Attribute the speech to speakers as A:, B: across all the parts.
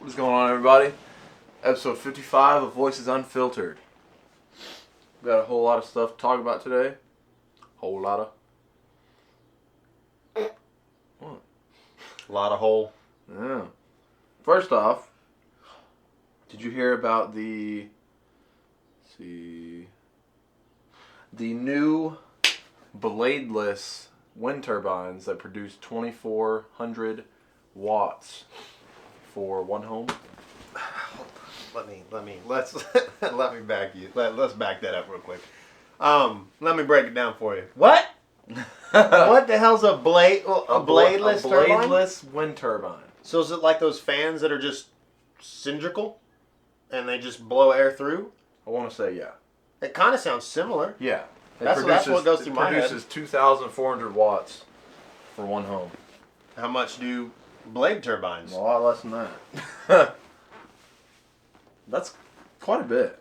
A: What's going on, everybody? Episode 55 of Voices Unfiltered. We got a whole lot of stuff to talk about today. Whole lot of... What?
B: A lot of hole.
A: Yeah. First off, did you hear about the new bladeless wind turbines that produce 2,400 watts for one home?
B: Let's let's back that up real quick. Let me break it down for you. What? What the hell's a bladeless turbine?
A: A bladeless wind turbine.
B: So is it like those fans that are just cylindrical and they just blow air through?
A: I want to say yeah.
B: It kind of sounds similar.
A: Yeah.
B: That's what goes through my head.
A: It produces 2,400 watts for one home.
B: How much do blade turbines?
A: A lot less than that. That's quite a bit.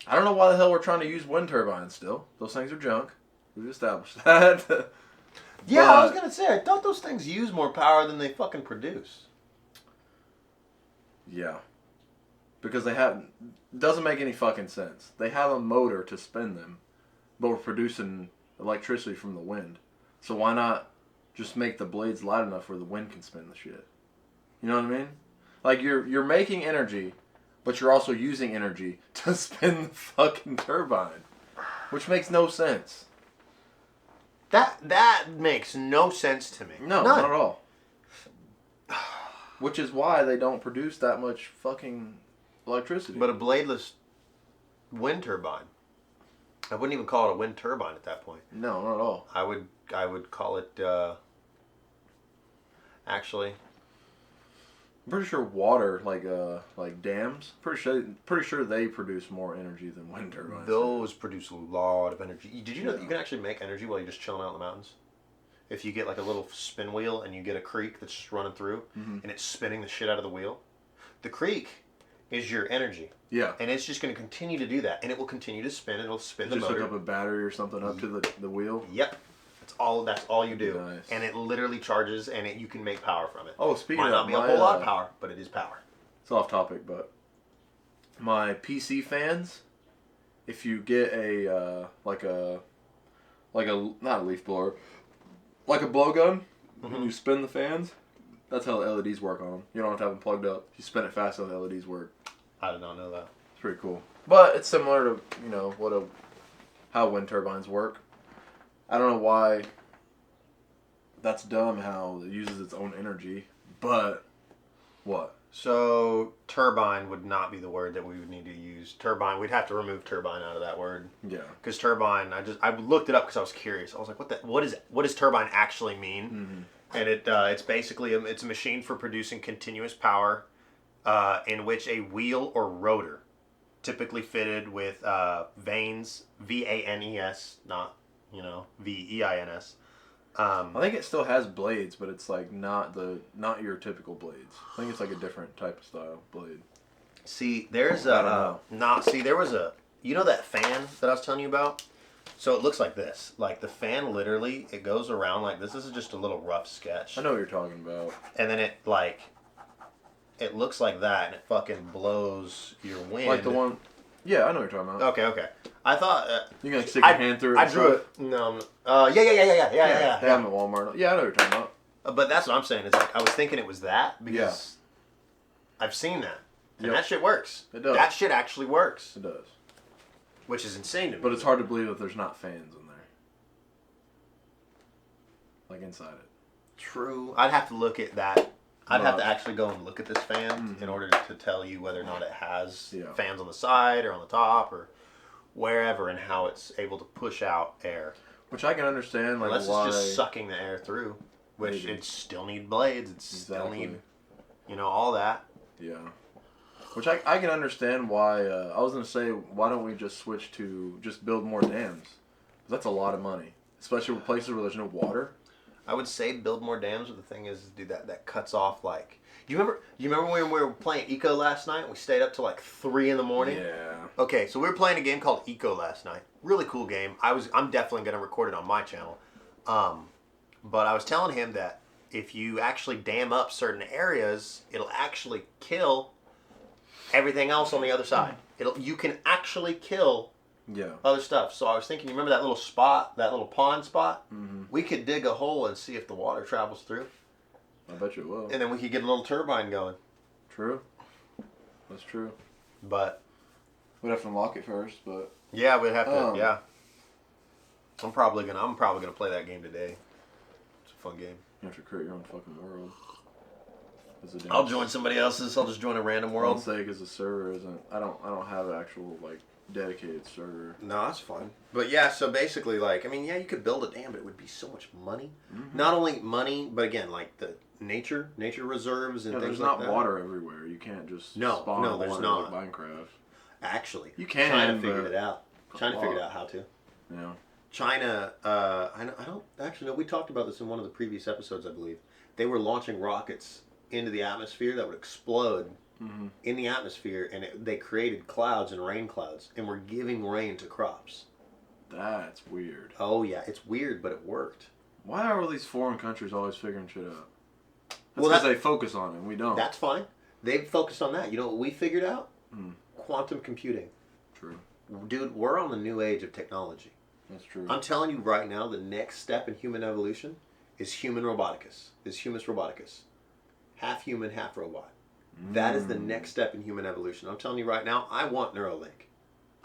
A: I don't know why the hell we're trying to use wind turbines still. Those things are junk. We've established that.
B: Yeah, I was going to say, I thought those things use more power than they fucking produce.
A: Yeah. Because doesn't make any fucking sense. They have a motor to spin them, but we're producing electricity from the wind. So why not just make the blades light enough where the wind can spin the shit? You know what I mean? Like you're making energy, but you're also using energy to spin the fucking turbine, which makes no sense.
B: That makes no sense to me.
A: No,
B: None.
A: not at all. Which is why they don't produce that much fucking electricity.
B: But a bladeless wind turbine, I wouldn't even call it a wind turbine at that point.
A: No, not at all.
B: I would call it actually.
A: I'm pretty sure water, like dams, pretty sure they produce more energy than wind turbines.
B: Those produce a lot of energy. Did you know that you can actually make energy while you're just chilling out in the mountains? If you get like a little spin wheel and you get a creek that's just running through and it's spinning the shit out of the wheel, the creek is your energy.
A: Yeah.
B: And it's just going to continue to do that, and it will continue to spin. It'll spin the motor.
A: Just hook up a battery or something up to the wheel.
B: Yep. That's all you do.
A: Nice.
B: And it literally charges, and you can make power from it.
A: Oh, speaking
B: Might
A: of
B: not be a whole lot of power, but it is power.
A: It's off topic, but my PC fans, if you get a not a leaf blower, like a blowgun, and you spin the fans, that's how the LEDs work on them. You don't have to have them plugged up. You spin it fast, so the LEDs work.
B: I did not know that.
A: It's pretty cool. But it's similar to how wind turbines work. I don't know why that's dumb how it uses its own energy, but what?
B: So turbine would not be the word that we would need to use. Turbine, we'd have to remove turbine out of that word.
A: Yeah.
B: Because turbine, I looked it up because I was curious. I was like, what does turbine actually mean? Mm-hmm. And it's basically it's a machine for producing continuous power, in which a wheel or rotor, typically fitted with vanes, VANES, not VEINS.
A: I think it still has blades, but it's like not your typical blades. I think it's like a different type of style blade.
B: See, there was that fan that I was telling you about? So it looks like this. Like the fan literally, it goes around like this. This is just a little rough sketch.
A: I know what you're talking about.
B: And then it looks like that, and it fucking blows your wind.
A: Like the one... Yeah, I know what you're talking about.
B: Okay. I thought...
A: you can stick your hand through it.
B: I drew it. No. Yeah.
A: They have them at Walmart. Yeah, I know what you're talking about.
B: But that's what I'm saying. Is like I was thinking it was that because I've seen that. And that shit works.
A: It does.
B: That shit actually works.
A: It does.
B: Which is insane to me.
A: But it's hard to believe that there's not fans in there. Like inside it.
B: True. I'd have to look at that. I'd have to actually go and look at this fan in order to tell you whether or not it has fans on the side or on the top or wherever, and how it's able to push out air.
A: Which I can understand. Like,
B: unless
A: why...
B: it's just sucking the air through, which it still need blades. It still need, all that.
A: Yeah. Which I can understand why. I was going to say, why don't we just switch to just build more dams? 'Cause that's a lot of money. Especially with places where there's no water.
B: I would say build more dams, but the thing is, dude, that cuts off like. You remember when we were playing Eco last night? We stayed up till like 3 in the morning.
A: Yeah.
B: Okay, so we were playing a game called Eco last night. Really cool game. I'm definitely gonna record it on my channel. But I was telling him that if you actually dam up certain areas, it'll actually kill everything else on the other side. You can actually kill other stuff. So I was thinking, you remember that little spot, that little pond spot?
A: Mm-hmm.
B: We could dig a hole and see if the water travels through.
A: I bet you it will.
B: And then we could get a little turbine going.
A: True. That's true.
B: But
A: we'd have to unlock it first, but
B: yeah, we'd have to. Yeah. I'm probably gonna play that game today. It's a fun game.
A: You have to create your own fucking world.
B: I'll join somebody else's. I'll just join a random world.
A: I'll say because the server isn't. I don't have an actual like dedicated server.
B: No, that's fun. But yeah, so basically, like, I mean, yeah, you could build a dam, but it would be so much money.
A: Mm-hmm.
B: Not only money, but again, like the nature reserves and things like that.
A: There's not water everywhere. You can't just spawn
B: there's
A: water
B: not.
A: like Minecraft.
B: Actually,
A: you can.
B: China figured it out. China figured out how to.
A: Yeah.
B: China, I don't actually know. We talked about this in one of the previous episodes, I believe. They were launching rockets into the atmosphere that would explode in the atmosphere, and they created clouds and rain clouds, and were giving rain to crops.
A: That's weird.
B: Oh yeah, it's weird, but it worked.
A: Why are all these foreign countries always figuring shit out? That's because they focus on it, and we don't.
B: That's fine. They focused on that. You know what we figured out? Quantum computing.
A: True.
B: Dude, we're on the new age of technology.
A: That's true.
B: I'm telling you right now, the next step in human evolution is human roboticus. Is humus roboticus. Half human, half robot. That is the next step in human evolution. I'm telling you right now, I want Neuralink.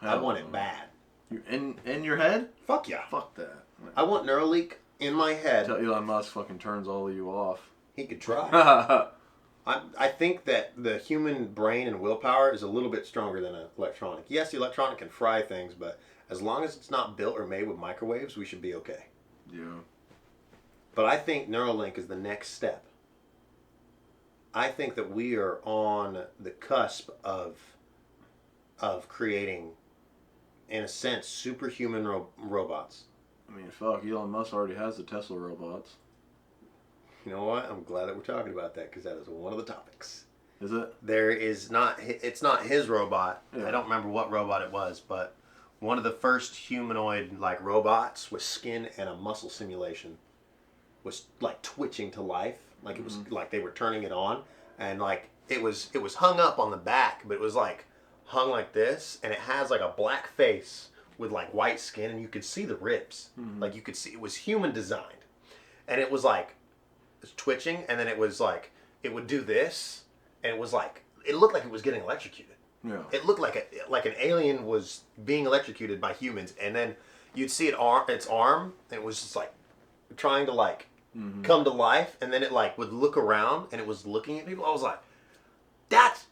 B: I want it bad.
A: You in your head?
B: Fuck yeah.
A: Fuck that.
B: I want Neuralink in my head.
A: Until Elon Musk fucking turns all of you off.
B: He could try. I think that the human brain and willpower is a little bit stronger than an electronic. Yes, the electronic can fry things, but as long as it's not built or made with microwaves, we should be okay.
A: Yeah.
B: But I think Neuralink is the next step. I think that we are on the cusp of creating, in a sense, superhuman robots.
A: I mean, fuck, Elon Musk already has the Tesla robots.
B: You know what? I'm glad that we're talking about that because that is one of the topics.
A: Is it?
B: It's not his robot.
A: Yeah.
B: I don't remember what robot it was, but one of the first humanoid like robots with skin and a muscle simulation was like twitching to life. Like it was like they were turning it on, and like it was hung up on the back, but it was like hung like this, and it has like a black face with like white skin, and you could see the ribs. Like you could see it was human designed, and it was like it's twitching, and then it was like it would do this, and it was like it looked like it was getting electrocuted.
A: Yeah.
B: It looked like an alien was being electrocuted by humans, and then you'd see its arm, and it was just like trying to like come to life, and then it like would look around, and it was looking at people. I was like, that's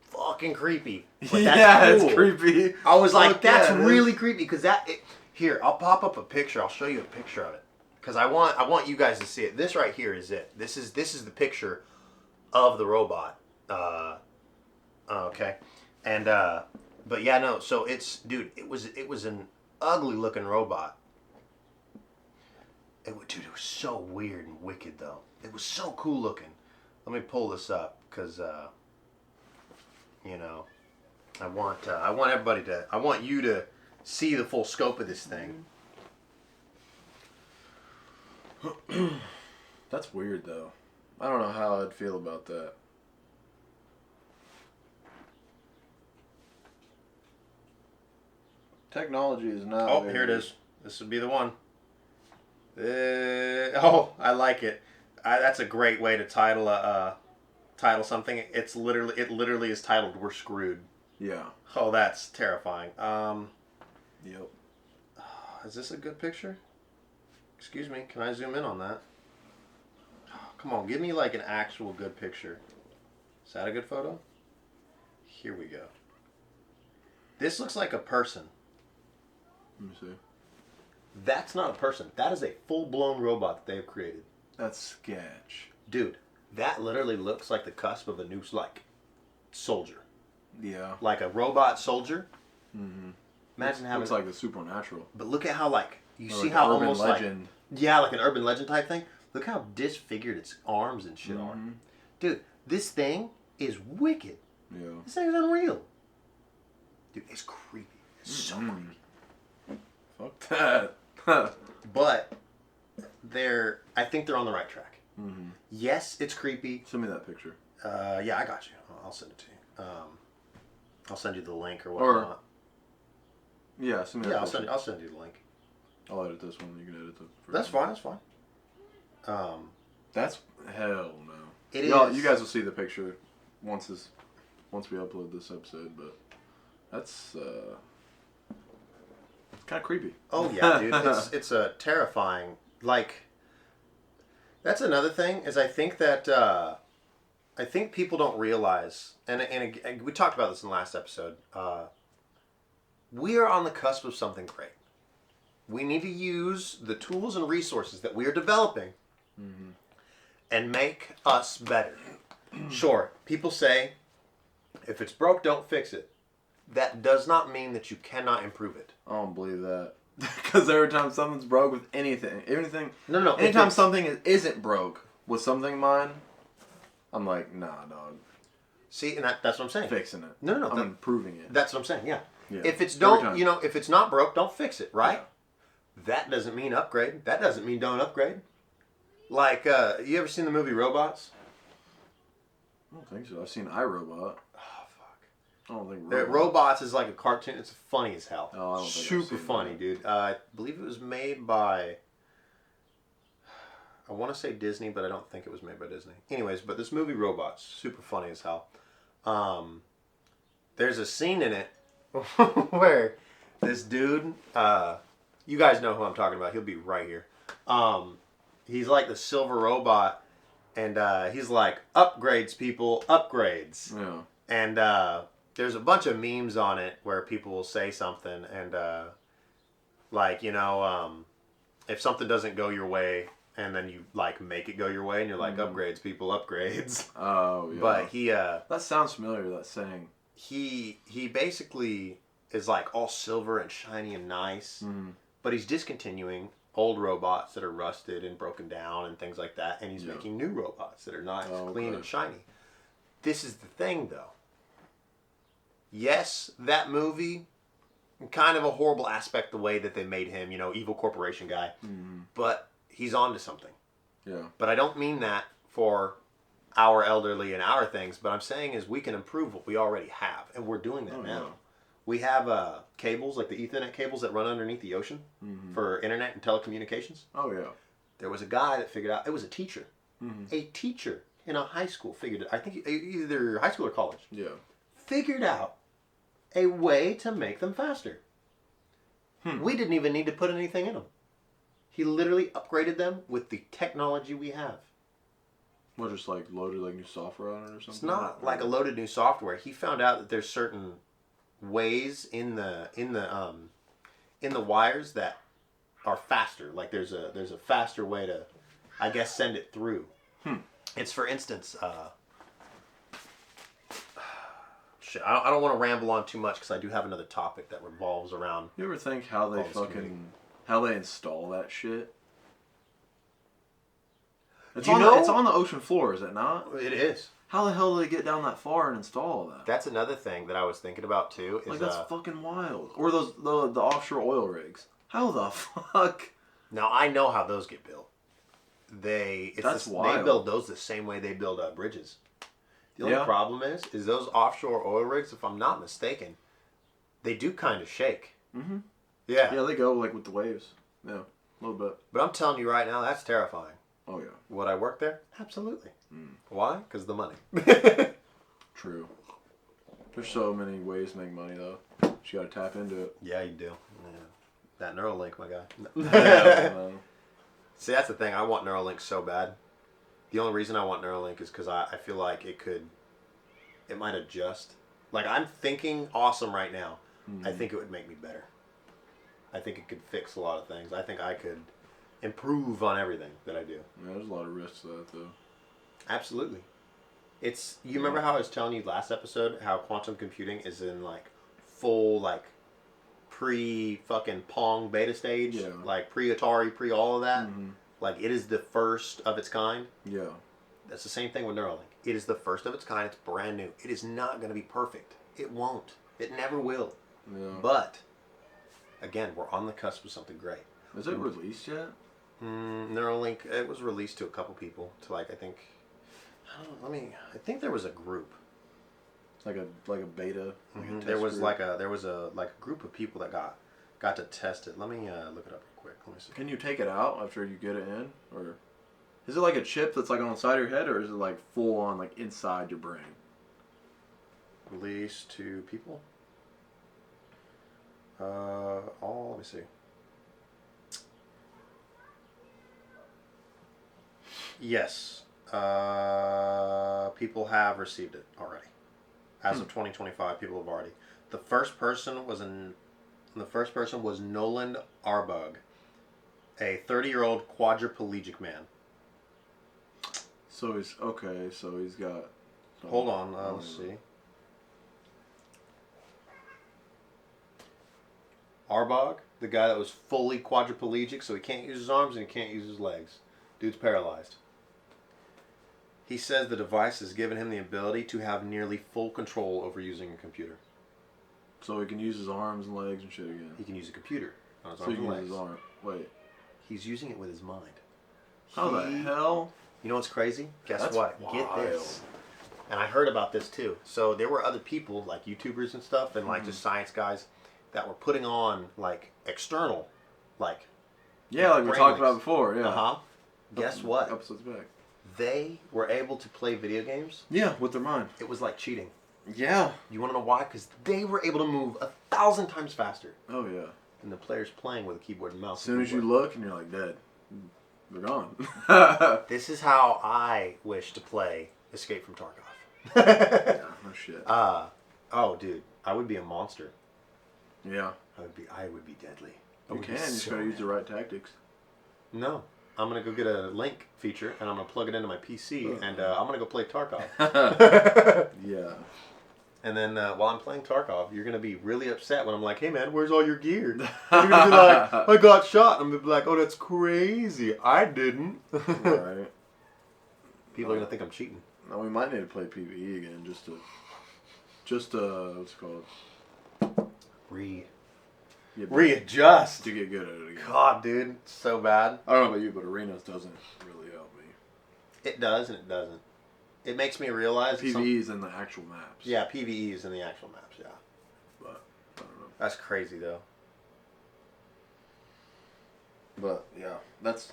B: fucking creepy. But that's cool.
A: It's creepy.
B: I was like, that's really creepy because here, I'll pop up a picture. I'll show you a picture of it because I want you guys to see it. This right here is it. This is the picture of the robot. Okay, and but yeah, no. So it was an ugly looking robot. Dude, it was so weird and wicked though. It was so cool looking. Let me pull this up because you know, I want you to see the full scope of this thing.
A: That's weird though. I don't know how I'd feel about that. Technology is not.
B: Oh, here it is. This would be the one. I like it. That's a great way to title something. It literally is titled "We're Screwed."
A: Yeah.
B: Oh, that's terrifying.
A: Yep.
B: Is this a good picture? Excuse me. Can I zoom in on that? Come on, give me like an actual good picture. Is that a good photo? Here we go. This looks like a person.
A: Let me see.
B: That's not a person. That is a full-blown robot that they have created.
A: That's sketch.
B: Dude, that literally looks like the cusp of a new, like, soldier.
A: Yeah.
B: Like a robot soldier.
A: Mm-hmm.
B: Imagine having...
A: Looks like the supernatural.
B: But look at how, like, you
A: or
B: see
A: like
B: how
A: urban
B: almost
A: legend.
B: Like... Yeah, like an urban legend type thing. Look how disfigured its arms and shit are. Dude, this thing is wicked.
A: Yeah.
B: This thing is unreal. Dude, it's creepy. It's so creepy.
A: Fuck that.
B: But I think they're on the right track. Yes, it's creepy.
A: Send me that picture.
B: Yeah, I got you. I'll send it to you. I'll send you the link or whatnot.
A: Yeah, send me that picture.
B: I'll send you the link.
A: I'll edit this one. You can edit the.
B: That's fine. That's fine.
A: That's hell no.
B: It
A: Y'all,
B: is.
A: you guys will see the picture once we upload this episode, but that's kind of creepy.
B: Oh yeah, dude. It's a terrifying. Like, that's another thing is I think that I think people don't realize, and we talked about this in the last episode. We are on the cusp of something great. We need to use the tools and resources that we are developing and make us better. Sure, people say, if it's broke, don't fix it. That does not mean that you cannot improve it.
A: I don't believe that. Because every time something's broke with anything.
B: No.
A: Anytime something isn't broke with something mine, I'm like, nah, dog.
B: See, and that's what I'm saying.
A: Fixing it.
B: No.
A: I'm improving it.
B: That's what I'm saying, yeah. If it's
A: Every time.
B: if it's not broke, don't fix it, right? Yeah. That doesn't mean upgrade. That doesn't mean don't upgrade. Like, you ever seen the movie Robots?
A: I don't think so. I've seen iRobot.
B: Oh, fuck.
A: I don't think
B: Robots is like a cartoon. It's funny as hell.
A: Oh, I don't think I've
B: Super
A: seen
B: funny,
A: that.
B: dude. I believe it was made by... I want to say Disney, but I don't think it was made by Disney. Anyways, but this movie Robots, super funny as hell. There's a scene in it where this dude, you guys know who I'm talking about. He'll be right here. He's like the silver robot, and he's like, upgrades, people, upgrades.
A: Yeah.
B: And there's a bunch of memes on it where people will say something, and like, if something doesn't go your way, and then you like make it go your way, and you're like, upgrades, people, upgrades.
A: Oh, yeah.
B: But he
A: that sounds familiar, that saying.
B: He basically is like all silver and shiny and nice, but he's discontinuing old robots that are rusted and broken down and things like that, and he's making new robots that are nice, clean, and shiny. This is the thing, though. Yes, that movie, kind of a horrible aspect the way that they made him, evil corporation guy, but he's on to something.
A: Yeah.
B: But I don't mean that for our elderly and our things, but I'm saying is we can improve what we already have, and we're doing that now. Yeah. We have cables, like the Ethernet cables that run underneath the ocean for internet and telecommunications.
A: Oh, yeah.
B: There was a guy that figured out, it was a teacher. A teacher in a high school figured it, I think either high school or college.
A: Yeah.
B: Figured out a way to make them faster. We didn't even need to put anything in them. He literally upgraded them with the technology we have.
A: What, just like loaded like new software on it or something?
B: It's not like a loaded new software. He found out that there's certain ways in the wires that are faster. Like there's a faster way to, I guess, send it through. It's, for instance, shit. I don't want to ramble on too much because I do have another topic that revolves around.
A: You ever think how they how they install that shit? It's on the ocean floor, is it not?
B: It is.
A: How the hell do they get down that far and install all that?
B: That's another thing that I was thinking about too. Is,
A: like, that's fucking wild. Or those the offshore oil rigs. How the fuck?
B: Now I know how those get built.
A: That's wild.
B: They build those the same way they build bridges. The only problem is those offshore oil rigs, if I'm not mistaken, they do kind of shake. Yeah.
A: Yeah, they go like with the waves. Yeah, a little bit.
B: But I'm telling you right now, that's terrifying.
A: Oh yeah.
B: Would I work there? Absolutely. Why? Because the money.
A: True. There's so many ways to make money though. You got to tap into it.
B: Yeah, you do. Yeah. That Neuralink, my guy.
A: Yeah,
B: See, that's the thing. I want Neuralink so bad. The only reason I want Neuralink is because I feel like it might adjust. Like, I'm thinking awesome right now. I think it would make me better. I think it could fix a lot of things. I think I could improve on everything that I do.
A: Yeah, there's a lot of risks to that though.
B: Absolutely. You remember how I was telling you last episode how quantum computing is in like full like pre-fucking Pong beta stage?
A: Yeah.
B: Like pre-Atari, pre-all of that? Like, it is the first of its kind?
A: Yeah.
B: That's the same thing with Neuralink. It is the first of its kind. It's brand new. It is not going to be perfect. It won't. It never will.
A: Yeah.
B: But, again, we're on the cusp of something great.
A: Is it released yet?
B: Neuralink. It was released to a couple people. To like, I think. I think there was a group.
A: Like a beta. Like a test
B: There was
A: group.
B: there was a group of people that got to test it. Let me look it up real quick. Let me see.
A: Can you take it out after you get it in, or is it like a chip that's like on the side of your head, or is it like full on like inside your brain?
B: Release to people. Let me see. Yes, people have received it already. As of 2025, people have already. The first person was Nolan Arbug, a 30-year-old quadriplegic man.
A: So he's okay. So he's got.
B: Hold on, let's see. Arbog, the guy that was fully quadriplegic, so he can't use his arms and he can't use his legs. Dude's paralyzed. He says the device has given him the ability to have nearly full control over using a computer.
A: So he can use his arms and legs and shit again.
B: He can use a computer on his
A: So
B: arms
A: he
B: and
A: can
B: legs.
A: use his arm. Wait.
B: He's using it with his mind.
A: How the hell?
B: You know what's crazy? Guess
A: That's
B: what?
A: wild.
B: Get this. And I heard about this too. So there were other people, like YouTubers and stuff, and like just science guys, that were putting on like external, like
A: Yeah, like we
B: brain
A: talked about
B: links.
A: before. Yeah.
B: Uh-huh. Guess what?
A: Episodes back.
B: They were able to play video games.
A: Yeah, with their mind.
B: It was like cheating.
A: Yeah.
B: You want to know why? Because they were able to move 1,000 times faster
A: Oh yeah.
B: than the players playing with a keyboard and mouse.
A: As soon as you look and you're like dead, they're gone.
B: This is how I wish to play Escape from Tarkov.
A: Yeah, no shit.
B: Oh, dude, I would be a monster.
A: Yeah.
B: I would be deadly. I
A: You
B: would
A: can.
B: be
A: You just
B: so
A: gotta use the
B: mad.
A: right tactics.
B: No, I'm gonna go get a link feature and I'm gonna plug it into my PC and I'm gonna go play Tarkov.
A: Yeah.
B: And then while I'm playing Tarkov, you're gonna be really upset when I'm like, "Hey man, where's all your gear?" And you're gonna be like, "I got shot." And I'm gonna be like, "Oh, that's crazy. I didn't."
A: Right.
B: People are gonna think I'm cheating.
A: Now we might need to play PvE again just to what's it called?
B: Readjust.
A: To get good at it again.
B: God, dude, it's so bad.
A: I don't know about you, but arenas doesn't really help me.
B: It does and it doesn't. It makes me realize.
A: PvE is in the actual maps.
B: Yeah, PvE is in the actual maps. Yeah,
A: But I don't know.
B: that's crazy though.
A: But yeah, that's.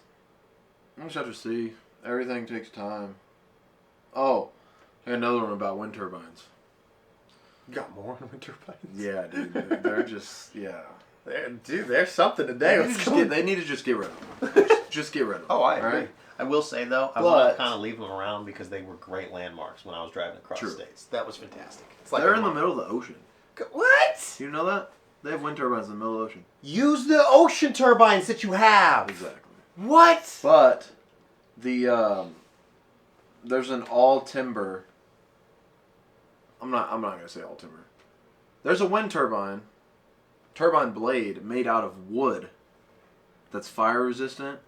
A: I just have to see. Everything takes time. Oh, and another one about wind turbines.
B: You got more on wind turbines?
A: Yeah, dude. They're just
B: Dude, there's something today.
A: They need to just get rid of them. Just get rid of them.
B: Oh, I agree.
A: alright?
B: I will say though, I
A: But-
B: want to kind of leave them around because they were great landmarks when I was driving across
A: True.
B: the states. That was fantastic. It's like
A: They're in the middle of the ocean.
B: What?
A: Do you know that? They have wind turbines in the middle of the ocean.
B: Use the ocean turbines that you have.
A: Exactly.
B: What?
A: But the there's an all timber. I'm not gonna say all timber. There's a wind turbine blade made out of wood that's fire resistant,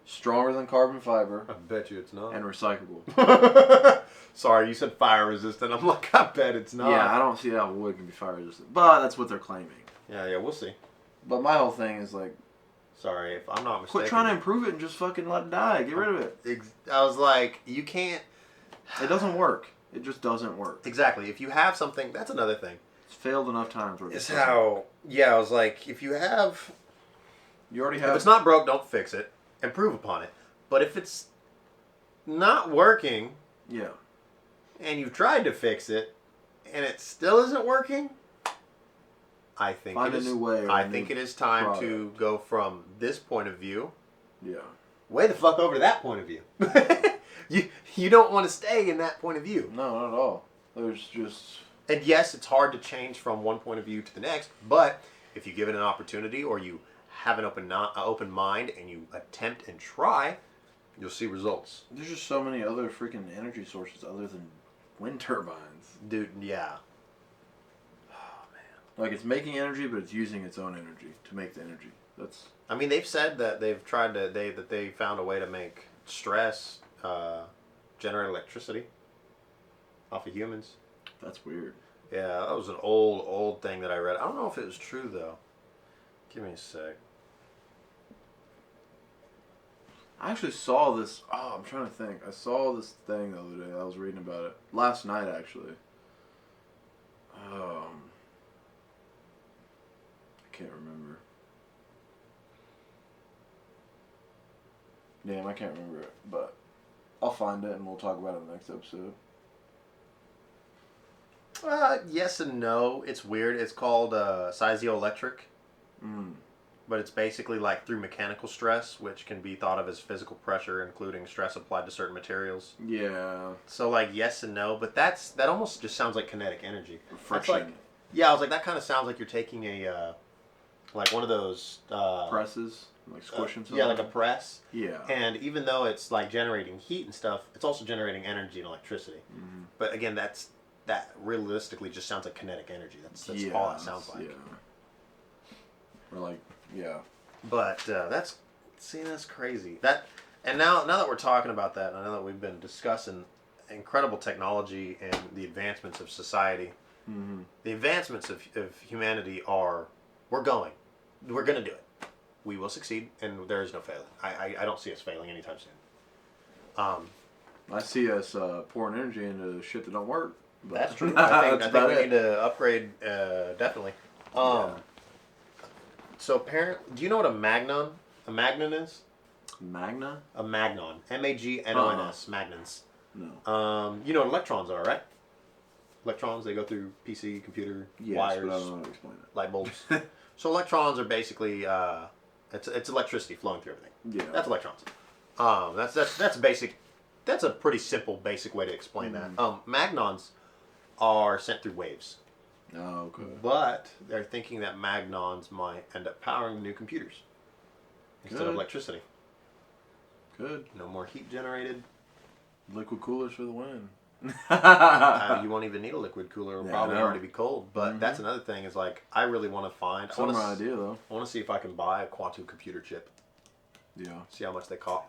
A: stronger than carbon fiber,
B: I bet you it's not.
A: and recyclable.
B: Sorry, you said fire resistant. I'm like, I bet it's not.
A: Yeah, I don't see how wood can be fire resistant, but that's what they're claiming.
B: Yeah, we'll see.
A: But my whole thing is like,
B: Sorry, if I'm not mistaken.
A: quit trying to improve it and just fucking let it die. Get rid of it.
B: I was like, you can't.
A: It doesn't work. It just doesn't work.
B: Exactly. If you have something, that's another thing.
A: It's failed enough times where
B: It's
A: it doesn't
B: how. Yeah, I was like, if you have.
A: you already
B: If
A: have.
B: it's not broke, don't fix it. Improve upon it. But if it's not working
A: Yeah.
B: and you've tried to fix it and it still isn't working, I think
A: Find
B: it
A: a
B: is,
A: new way or
B: I
A: a
B: think
A: new
B: it is time to
A: product.
B: go from this point of view
A: Yeah.
B: way the fuck over to that point of view. you don't want to stay in that point of view.
A: No, not at all. There's just.
B: And yes, it's hard to change from one point of view to the next, but if you give it an opportunity or you have an open mind and you attempt and try, you'll see results.
A: There's just so many other freaking energy sources other than wind turbines.
B: Dude, yeah.
A: Like it's making energy, but it's using its own energy to make the energy. That's.
B: I mean, they've said that they've tried to they found a way to make stress generate electricity off of humans.
A: That's weird.
B: Yeah, that was an old thing that I read. I don't know if it was true though. Give me a sec.
A: I actually saw this. Oh, I'm trying to think. I saw this thing the other day. I was reading about it last night, actually. I can't remember. Damn, I can't remember it, but I'll find it and we'll talk about it in the next episode.
B: Yes and no. It's weird. It's called piezoelectric.
A: Mm.
B: But it's basically like through mechanical stress, which can be thought of as physical pressure, including stress applied to certain materials.
A: Yeah.
B: So like yes and no, but that almost just sounds like kinetic energy.
A: Friction.
B: Like, yeah, I was like that kind of sounds like you're taking a like one of those
A: presses, like squishing something.
B: Yeah, like a press.
A: Yeah.
B: And even though it's like generating heat and stuff, it's also generating energy and electricity.
A: Mm-hmm.
B: But again, that realistically just sounds like kinetic energy. That's
A: yeah,
B: all it sounds like.
A: Yeah. Or like, yeah.
B: But that's crazy. And now that we're talking about that, I know that we've been discussing incredible technology and the advancements of society.
A: Mm-hmm.
B: The advancements of humanity we're going to do it. We will succeed, and there is no failing. I don't see us failing anytime soon.
A: I see us pouring energy into shit that don't work.
B: That's true. I think we need to upgrade, definitely.
A: Yeah.
B: So apparently, do you know what a magnon is?
A: Magna?
B: A magnon. M-A-G-N-O-N-S. Magnons.
A: No.
B: You know what electrons are, right? Electrons, they go through PC, computer, wires,
A: but I don't know how to explain it.
B: light bulbs. So electrons are basically, it's electricity flowing through everything.
A: Yeah.
B: That's electrons. That's basic. That's a pretty simple, basic way to explain that. Magnons are sent through waves.
A: Oh, okay.
B: But they're thinking that magnons might end up powering new computers instead of electricity.
A: Good.
B: No more heat generated.
A: Liquid coolers for the win.
B: You won't even need a liquid cooler. It'll
A: Yeah,
B: probably
A: I know.
B: already be cold. But that's another thing is like, I really want to find...
A: Summer idea, though.
B: I want to see if I can buy a quantum computer chip.
A: Yeah.
B: See how much they cost.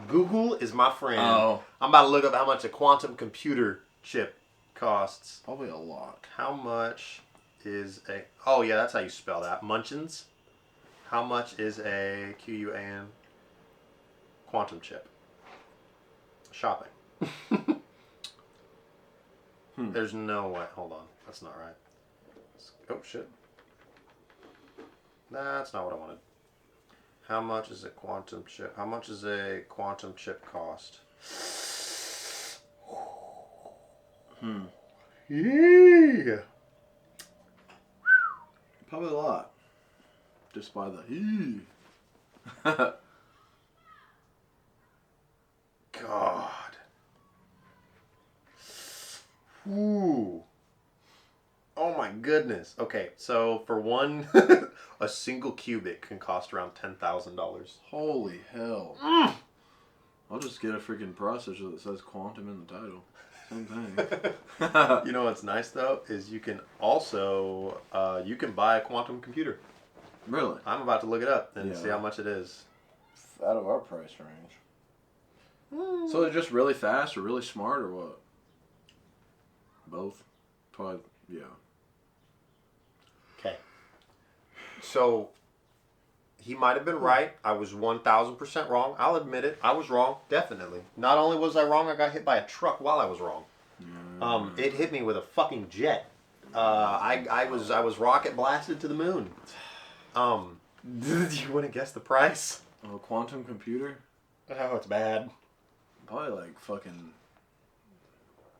B: Google is my friend.
A: Oh.
B: I'm about to look up how much a quantum computer chip costs.
A: Probably a lot.
B: How much is a... Oh, yeah, that's how you spell that. Munchins. How much is a QUAN quantum chip? Shopping. There's no way. Hold on. That's not right. Oh, shit. That's not what I wanted. How much is a quantum chip? How much is a quantum chip cost? Yeah.
A: Probably a lot. Just by the
B: God. Ooh. Oh my goodness. Okay, so for one, a single qubit can cost around $10,000.
A: Holy hell. I'll just get a freaking processor that says quantum in the title. Same thing.
B: You know what's nice though is you can also you can buy a quantum computer.
A: Really?
B: I'm about to look it up and see how much it is.
A: Out of our price range. So they're just really fast or really smart or what? Both? Probably, yeah.
B: Okay. So he might have been right. I was 1,000% wrong. I'll admit it. I was wrong, definitely. Not only was I wrong, I got hit by a truck while I was wrong. It hit me with a fucking jet. I was rocket blasted to the moon. Do you want to guess the price?
A: A quantum computer?
B: Oh, it's bad.
A: Probably like fucking...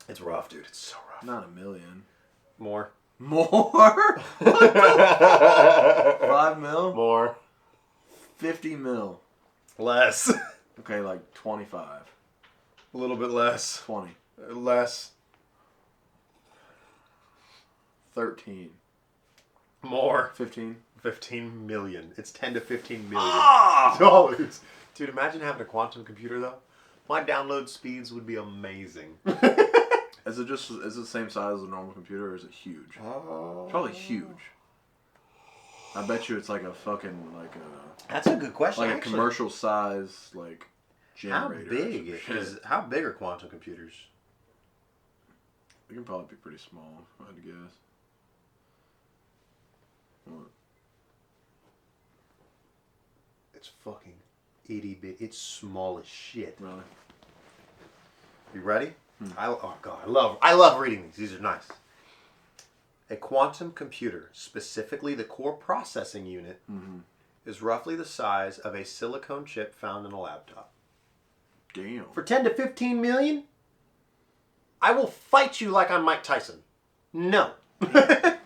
B: It's rough, dude. It's so rough.
A: Not $1 million.
B: More.
A: More? 5 mil?
B: More.
A: 50 mil.
B: Less.
A: Okay, like 25.
B: A little bit less.
A: 20.
B: Less.
A: 13.
B: More.
A: 15.
B: 15 million. It's 10 to 15 million
A: Ah!
B: dollars. Dude, imagine having a quantum computer though. My download speeds would be amazing.
A: Is it the same size as a normal computer or is it huge? Probably huge. I bet you it's like a fucking
B: That's a good question.
A: Like actually. A commercial size like generator.
B: How big are quantum computers?
A: They can probably be pretty small, if I had to guess. What?
B: it's fucking itty bit. It's small as shit.
A: Really?
B: You ready? Oh god, I love reading these. These are nice. A quantum computer, specifically the core processing unit, is roughly the size of a silicone chip found in a laptop.
A: Damn.
B: For 10 to 15 million, I will fight you like I'm Mike Tyson. No. But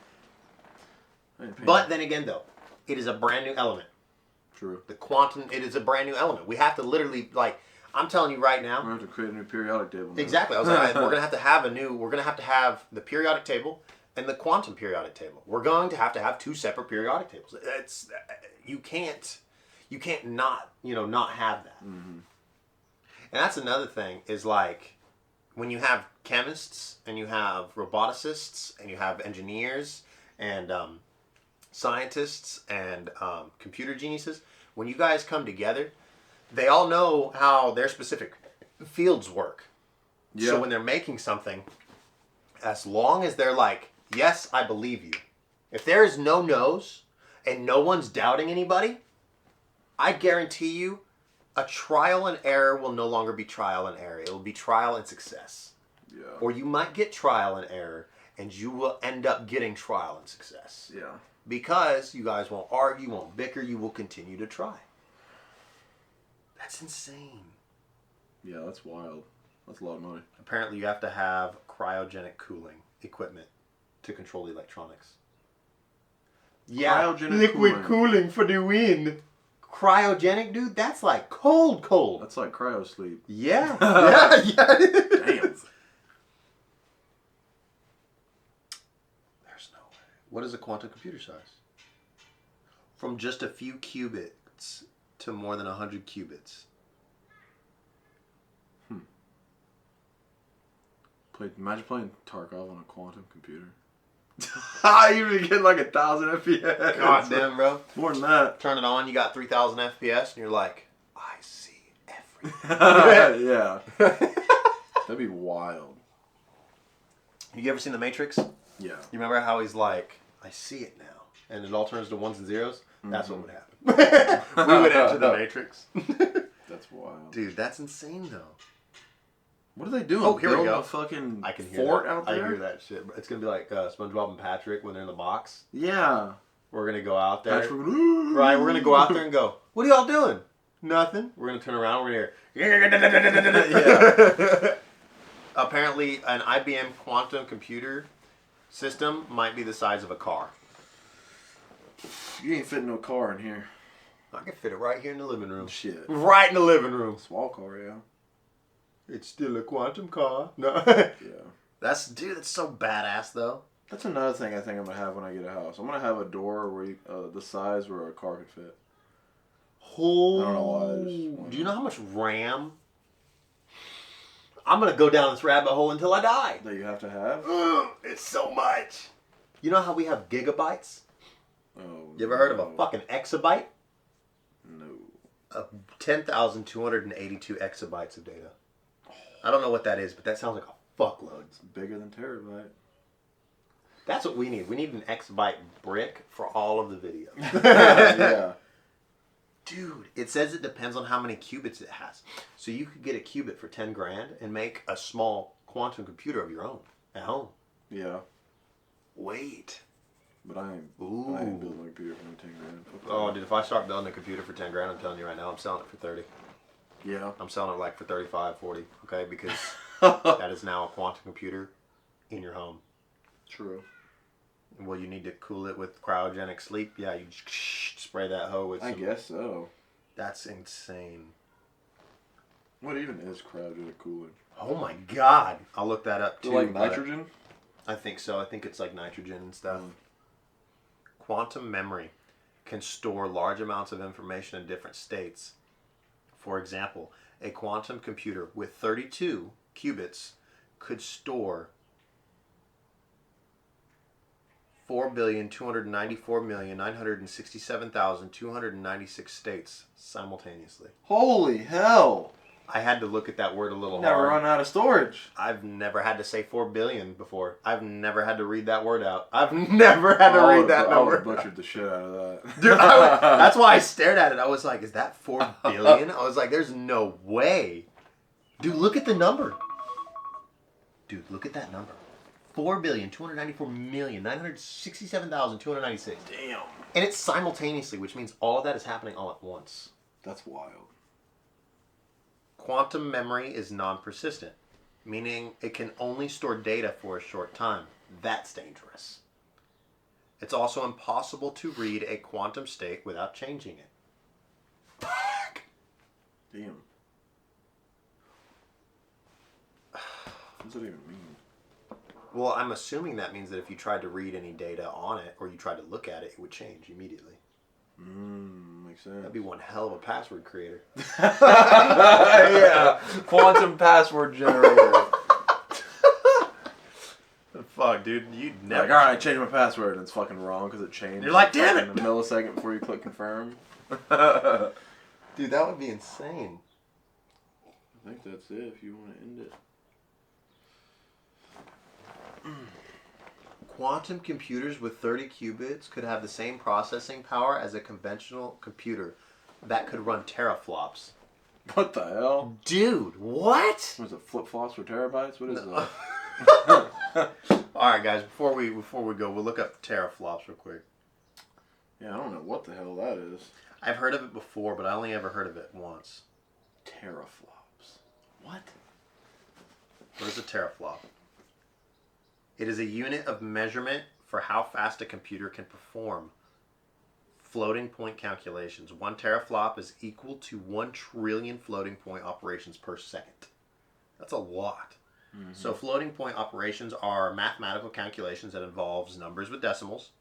B: then again, though, it is a brand new element.
A: True.
B: The quantum, it is a brand new element. We have to literally, like, I'm telling you right now.
A: We're going to have to create a new periodic table. Now.
B: Exactly. I was like, we're going to have to have we're going to have the periodic table and the quantum periodic table. We're going to have two separate periodic tables. It's, you can't not, not have that. And that's another thing is like, when you have chemists and you have roboticists and you have engineers and scientists and computer geniuses, when you guys come together, they all know how their specific fields work. Yeah. So when they're making something, as long as they're like, yes, I believe you. If there is no no's and no one's doubting anybody, I guarantee you a trial and error will no longer be trial and error. It will be trial and success. Yeah. Or you might get trial and error and you will end up getting trial and success. Yeah. Because you guys won't argue, won't bicker, you will continue to try. That's insane.
A: Yeah, that's wild. That's a lot of money.
B: Apparently you have to have cryogenic cooling equipment to control the electronics. Yeah,
A: cryogenic
B: liquid cooling for the win. Cryogenic, dude, that's like cold.
A: That's like cryo sleep.
B: Yeah. yeah.
A: Damn.
B: There's no way. What is a quantum computer size? From just a few qubits to more than 100 qubits.
A: Imagine playing Tarkov on a quantum computer. You'd be getting like 1,000 FPS.
B: God damn, bro.
A: More than that.
B: Turn it on, you got 3,000 FPS, and you're like, I see everything.
A: Yeah. That'd be wild.
B: You ever seen The Matrix?
A: Yeah.
B: You remember how he's like, I see it now, and it all turns to ones and zeros? That's what would happen. We would enter The Matrix.
A: That's wild.
B: Dude, that's insane, though.
A: What are they doing?
B: Oh, here we go.
A: A fucking
B: I can hear
A: fort
B: that.
A: out there?
B: I hear that shit. It's going to be like SpongeBob and Patrick when they're in the box.
A: Yeah.
B: We're going to go out there.
A: Patrick,
B: right, we're going to go out there and go, what are y'all doing? Nothing. We're going to turn around. We're going to hear. Yeah. Apparently, an IBM quantum computer system might be the size of a car.
A: You ain't fitting no car in here.
B: I can fit it right here in the living room.
A: Shit.
B: Right in the living room.
A: Small car, yeah.
B: It's still a quantum car. No.
A: Yeah.
B: That's so badass, though.
A: That's another thing I think I'm going to have when I get a house. I'm going to have a door where the size where a car could fit.
B: Oh.
A: I don't know why.
B: Do you know how much RAM? I'm going to go down this rabbit hole until I die.
A: That you have to have?
B: It's so much. You know how we have gigabytes?
A: Oh.
B: You ever heard of a fucking exabyte?
A: No.
B: 10,282 exabytes of data. I don't know what that is, but that sounds like a fuckload.
A: It's bigger than terabyte.
B: That's what we need. We need an exabyte brick for all of the video.
A: Yeah.
B: Dude, it says it depends on how many qubits it has. So you could get a qubit for 10 grand and make a small quantum computer of your own at home.
A: Yeah.
B: Wait.
A: But I ain't building a computer for 10 grand.
B: Oh, dude, if I start building a computer for 10 grand, I'm telling you right now, I'm selling it for 30.
A: Yeah.
B: I'm selling it like for 35, 40, okay? Because that is now a quantum computer in your home.
A: True.
B: Well, you need to cool it with cryogenic sleep. Yeah, you spray that hoe with
A: I guess so.
B: That's insane.
A: What even is cryogenic cooling?
B: Oh my god. I'll look that up too.
A: Like nitrogen?
B: I think so. I think it's like nitrogen and stuff. Quantum memory can store large amounts of information in different states. For example, a quantum computer with 32 qubits could store 4,294,967,296 states simultaneously.
A: Holy hell!
B: I had to look at that word a little
A: Never
B: hard.
A: run out of storage.
B: I've never had to say 4 billion before. I've never had to read that word out. I've never had to read that number.
A: I butchered the shit out of that.
B: Dude, that's why I stared at it. I was like, is that 4 billion? I was like, there's no way. Dude, look at the number. Dude, look at that number. 4,294,967,296.
A: Damn.
B: And it's simultaneously, which means all of that is happening all at once.
A: That's wild.
B: Quantum memory is non-persistent, meaning it can only store data for a short time. That's dangerous. It's also impossible to read a quantum state without changing it. Fuck!
A: Damn. What does that even mean?
B: Well, I'm assuming that means that if you tried to read any data on it, or you tried to look at it, it would change immediately.
A: Makes sense.
B: That'd be one hell of a password creator.
A: Yeah. Quantum password generator.
B: Fuck, dude. You'd never...
A: Like, alright, change my password, and it's fucking wrong because it changed.
B: You're like, damn it!
A: In a millisecond before you click confirm.
B: Dude, that would be insane.
A: I think that's it if you want to end it.
B: Quantum computers with 30 qubits could have the same processing power as a conventional computer that could run teraflops.
A: What the hell?
B: Dude, what?
A: Was it flip-flops for terabytes? What is that?
B: All right, guys. Before we go, we'll look up teraflops real quick.
A: Yeah, I don't know what the hell that is.
B: I've heard of it before, but I only ever heard of it once.
A: Teraflops. What?
B: What is a teraflop? It is a unit of measurement for how fast a computer can perform floating point calculations. 1 teraflop is equal to 1 trillion floating point operations per second. That's a lot. Mm-hmm. So floating point operations are mathematical calculations that involves numbers with decimals.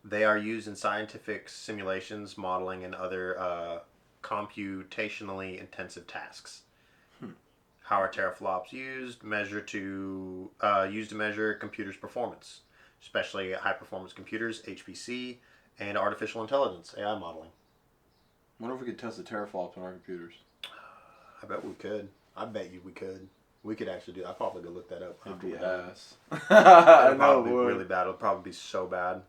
B: They are used in scientific simulations, modeling, and other computationally intensive tasks. How are teraflops used? Used to measure computers' performance, especially high-performance computers, HPC, and artificial intelligence, AI modeling.
A: I wonder if we could test the teraflops on our computers.
B: I bet we could. I bet you we could. We could actually do that. I'll probably go look that up.
A: It'd be ass.
B: It'd probably be really bad. It'll probably be so bad.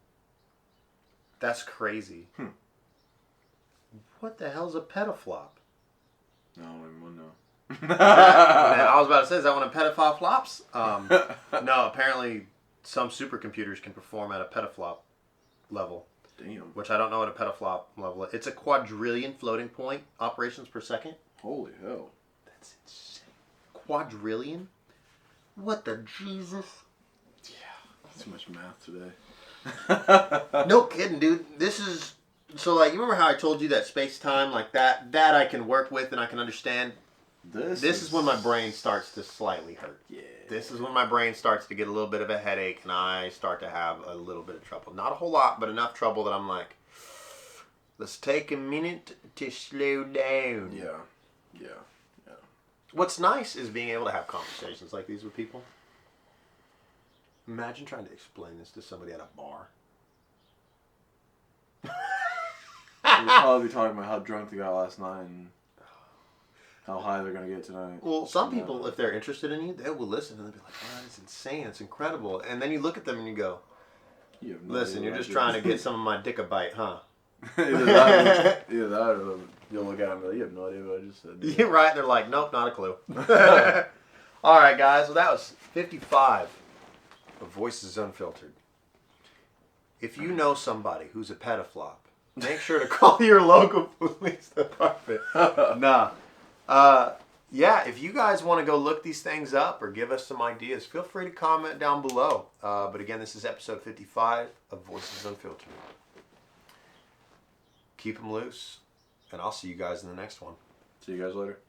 B: That's crazy. What the hell's a petaflop?
A: I don't even want to know.
B: I was about to say, is that one of pedophile flops? No, apparently some supercomputers can perform at a petaflop level.
A: Damn.
B: Which I don't know what a petaflop level is. It's a quadrillion floating point operations per second.
A: Holy hell.
B: That's insane. Quadrillion? What the Jesus?
A: Yeah, too much math today.
B: No kidding, dude. This is... So, like, you remember how I told you that space-time, like that I can work with and I can understand? This is when my brain starts to slightly hurt.
A: Yeah.
B: This is when my brain starts to get a little bit of a headache and I start to have a little bit of trouble. Not a whole lot, but enough trouble that I'm like, let's take a minute to slow down.
A: Yeah.
B: What's nice is being able to have conversations like these with people. Imagine trying to explain this to somebody at a bar.
A: We'll probably be talking about how drunk they got last night and how high they're going to get tonight.
B: Well, some people, if they're interested in you, they will listen and they'll be like, wow, that's insane, it's incredible. And then you look at them and you go, listen, you're just trying to get some of my dick a bite, huh?
A: Either that or you'll look at them and be like, you have no idea what I just said.
B: You're right, and they're like, nope, not a clue. All right, guys, well, that was 55 of Voices Unfiltered. If you know somebody who's a pedoflop, make sure to call your local police department. Yeah, if you guys want to go look these things up or give us some ideas, feel free to comment down below. But again, this is episode 55 of Voices Unfiltered. Keep them loose, and I'll see you guys in the next one.
A: See you guys later.